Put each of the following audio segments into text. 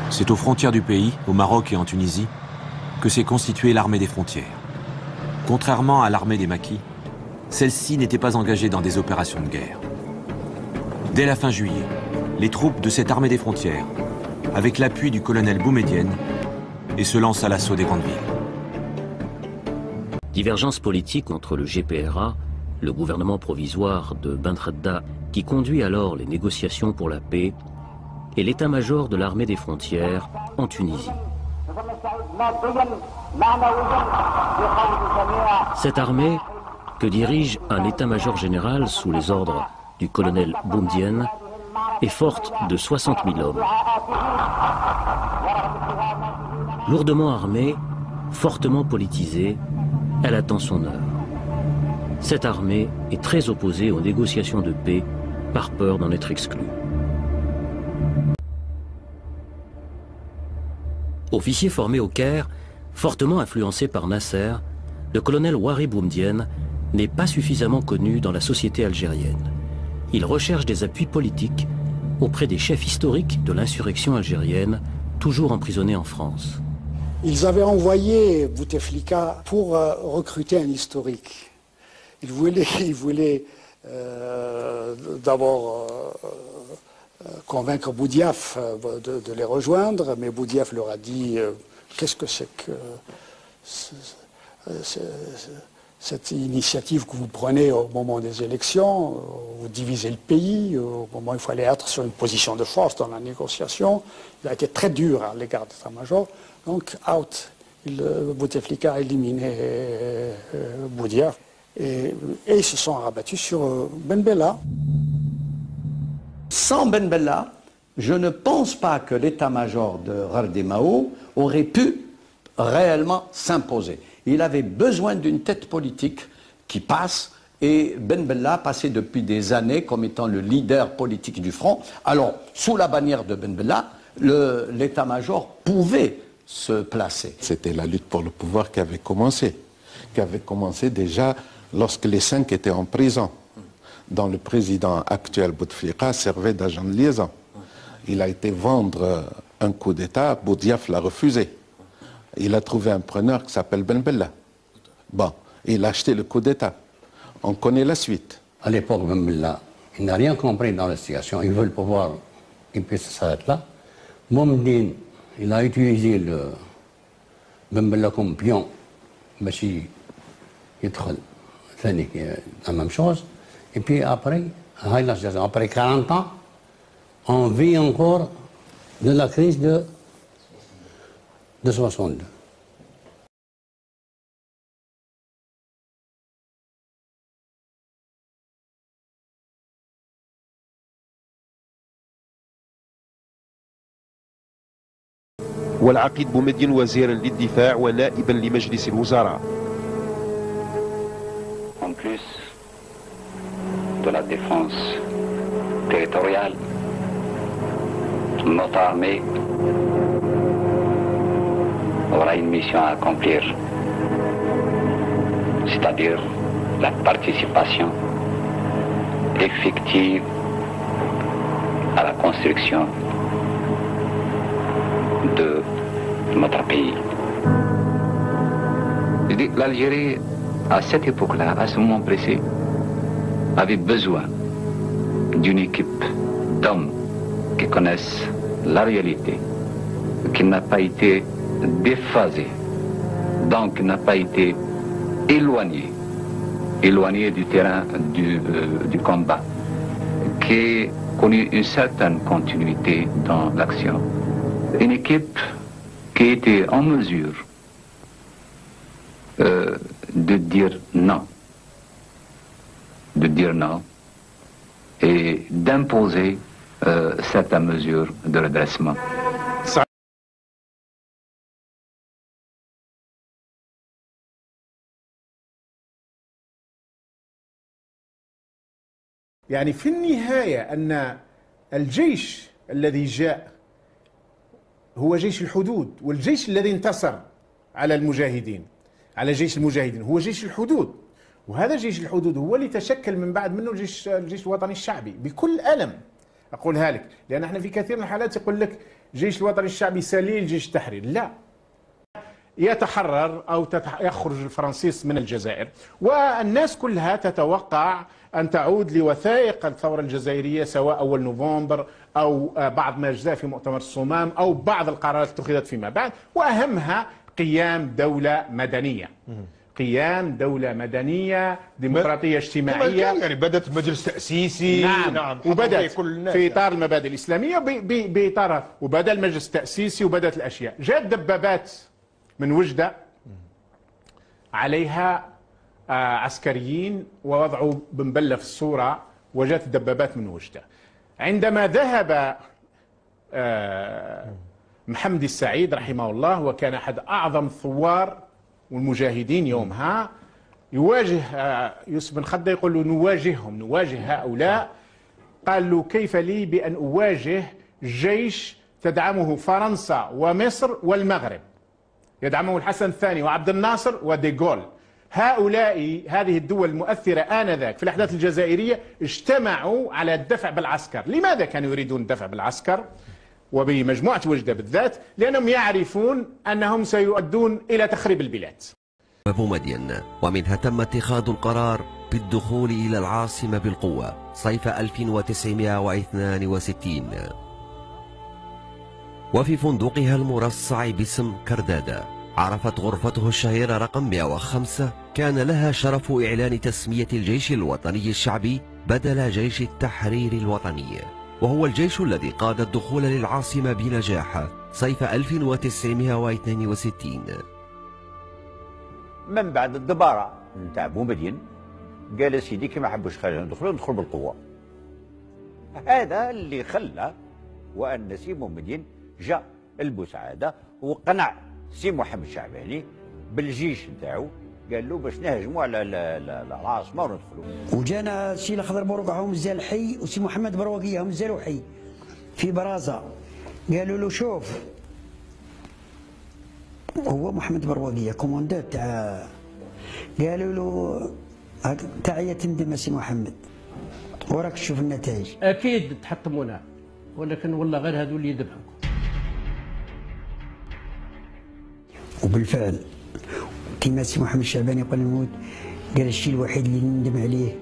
C'est aux frontières du pays, au Maroc et en Tunisie, que s'est constituée l'armée des frontières. Contrairement à l'armée des maquis, celle-ci n'était pas engagée dans des opérations de guerre. Dès la fin juillet, les troupes de cette armée des frontières, avec l'appui du colonel Boumedienne, et se lancent à l'assaut des grandes villes. Divergence politique entre le GPRA, le gouvernement provisoire de Benredda, qui conduit alors les négociations pour la paix, et l'état-major de l'armée des frontières en Tunisie. Cette armée, que dirige un état-major général sous les ordres du colonel Boumedienne, est forte de 60 000 hommes. Lourdement armée, fortement politisée, elle attend son heure. Cette armée est très opposée aux négociations de paix par peur d'en être exclue. Officier formé au Caire, fortement influencé par Nasser, le colonel Ouari Boumedienne n'est pas suffisamment connu dans la société algérienne. Il recherche des appuis politiques auprès des chefs historiques de l'insurrection algérienne, toujours emprisonnés en France. Ils avaient envoyé Bouteflika pour recruter un historique. Ils voulaient d'abord convaincre Boudiaf de les rejoindre, mais Boudiaf leur a dit qu'est-ce que c'est que cette initiative que vous prenez au moment des élections, vous divisez le pays, au moment où il fallait être sur une position de force dans la négociation. Il a été très dur à l'égard de l'état-major. Donc, out. Bouteflika a éliminé Boudiaf. Et ils se sont rabattus sur Ben Bella. Sans Ben Bella, je ne pense pas que l'état-major de Ghardé Mao aurait pu réellement s'imposer. Il avait besoin d'une tête politique qui passe, et Ben Bella passait depuis des années comme étant le leader politique du front. Alors, sous la bannière de Ben Bella, l'état-major pouvait se placer. C'était la lutte pour le pouvoir qui avait commencé déjà lorsque les 5 étaient en prison, dont le président actuel Bouteflika servait d'agent de liaison. Il a été vendre un coup d'État, Boudiaf l'a refusé. Il a trouvé un preneur qui s'appelle Ben Bella. Bon, il a acheté le coup d'État. On connaît la suite. À l'époque, Ben Bella, il n'a rien compris dans la situation. Il veut le pouvoir, il peut s'arrêter là. Boumedienne, il a utilisé le Ben Bella comme pion, mais il la même chose. Et puis après 40 ans, on vit encore de la crise de 62. والعقيد بومدين وزيرا للدفاع ونائبا لمجلس الوزراء. En plus de la défense territoriale, notre armée aura une mission à accomplir, c'est-à-dire la participation effective à la construction de notre pays. L'Algérie, à cette époque-là, à ce moment précis, avait besoin d'une équipe d'hommes qui connaissent la réalité, qui n'a pas été déphasée, donc n'a pas été éloignée du terrain du combat, qui a connu une certaine continuité dans l'action. Une équipe qui était en mesure de dire non et d'imposer certaines mesures de redressement. يعني في النهاية أن الجيش الذي جاء هو جيش الحدود، والجيش الذي انتصر على المجاهدين، على جيش المجاهدين هو جيش الحدود، وهذا جيش الحدود هو اللي تشكل من بعد منه الجيش الوطني الشعبي بكل ألم. أقولها لك، لأن احنا في كثير من الحالات يقول لك الجيش الوطني الشعبي سليل جيش التحرير، لا، يتحرر أو يخرج الفرنسيس من الجزائر، والناس كلها تتوقع أن تعود لوثائق الثورة الجزائرية سواء أول نوفمبر أو بعض ما جاء في مؤتمر الصمام أو بعض القرارات اتخذت فيما بعد، وأهمها قيام دولة مدنية. قيام دولة مدنية ديمقراطية اجتماعية، يعني بدأت المجلس التأسيسي. نعم وبدأت في إطار المبادئ الإسلامية بإطارها، وبدأ المجلس التأسيسي وبدأت الأشياء. جاءت دبابات من وجدة عليها عسكريين ووضعوا بنبلة في الصورة، وجاءت الدبابات من وجدة. عندما ذهب محمد السعيد رحمه الله، وكان أحد أعظم الثوار والمجاهدين يومها، يواجه يوسف بن خدة، يقول له نواجه هؤلاء. قال له كيف لي بأن أواجه جيش تدعمه فرنسا ومصر والمغرب، يدعمه الحسن الثاني وعبد الناصر وديغول. هذه الدول المؤثرة آنذاك في الأحداث الجزائرية اجتمعوا على الدفع بالعسكر. لماذا كانوا يريدون الدفع بالعسكر وبمجموعة وجدة بالذات؟ لأنهم يعرفون أنهم سيؤدون إلى تخريب البلاد. بومدين، ومنها تم اتخاذ القرار بالدخول إلى العاصمة بالقوة صيف 1962، وفي فندقها المرصع باسم كردادة عرفت غرفته الشهيرة رقم 105 كان لها شرف إعلان تسمية الجيش الوطني الشعبي بدل جيش التحرير الوطني، وهو الجيش الذي قاد الدخول للعاصمة بنجاح صيف 1962. من بعد الدبارة نتاع بومدين قال سيدي كي ما حبوش خلينا ندخل بالقوة. هذا اللي خلى وأن سي بومدين جاء البوسعادة وقنع سي محمد شعباني بالجيش نتاعو، قال له باش نهجموا على العاصمه وندخلوا. وجانا سي الخضر بورقع هم زال حي، وسي محمد بروقيه هم زالوا حي في برازه. قالوا له شوف، هو محمد بروقيه كوموندات تاع، قالوا له تعيا تندم سي محمد وراك تشوف النتائج. اكيد تحطمونا، ولكن والله غير هذو اللي يذبحوا. وبالفعل كما سي محمد الشعباني قبل الموت قال الشيء الوحيد اللي نندم عليه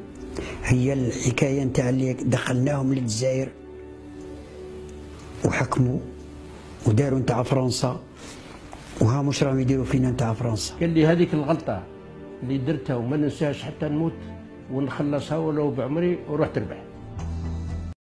هي الحكايه نتاع اللي دخلناهم للجزائر وحكموا وداروا نتاع فرنسا، وها مش راهم يديروا فينا نتاع فرنسا. قال لي هذيك الغلطه اللي درتها وما ننساهاش حتى نموت ونخلصها ولو بعمري وروح تربح.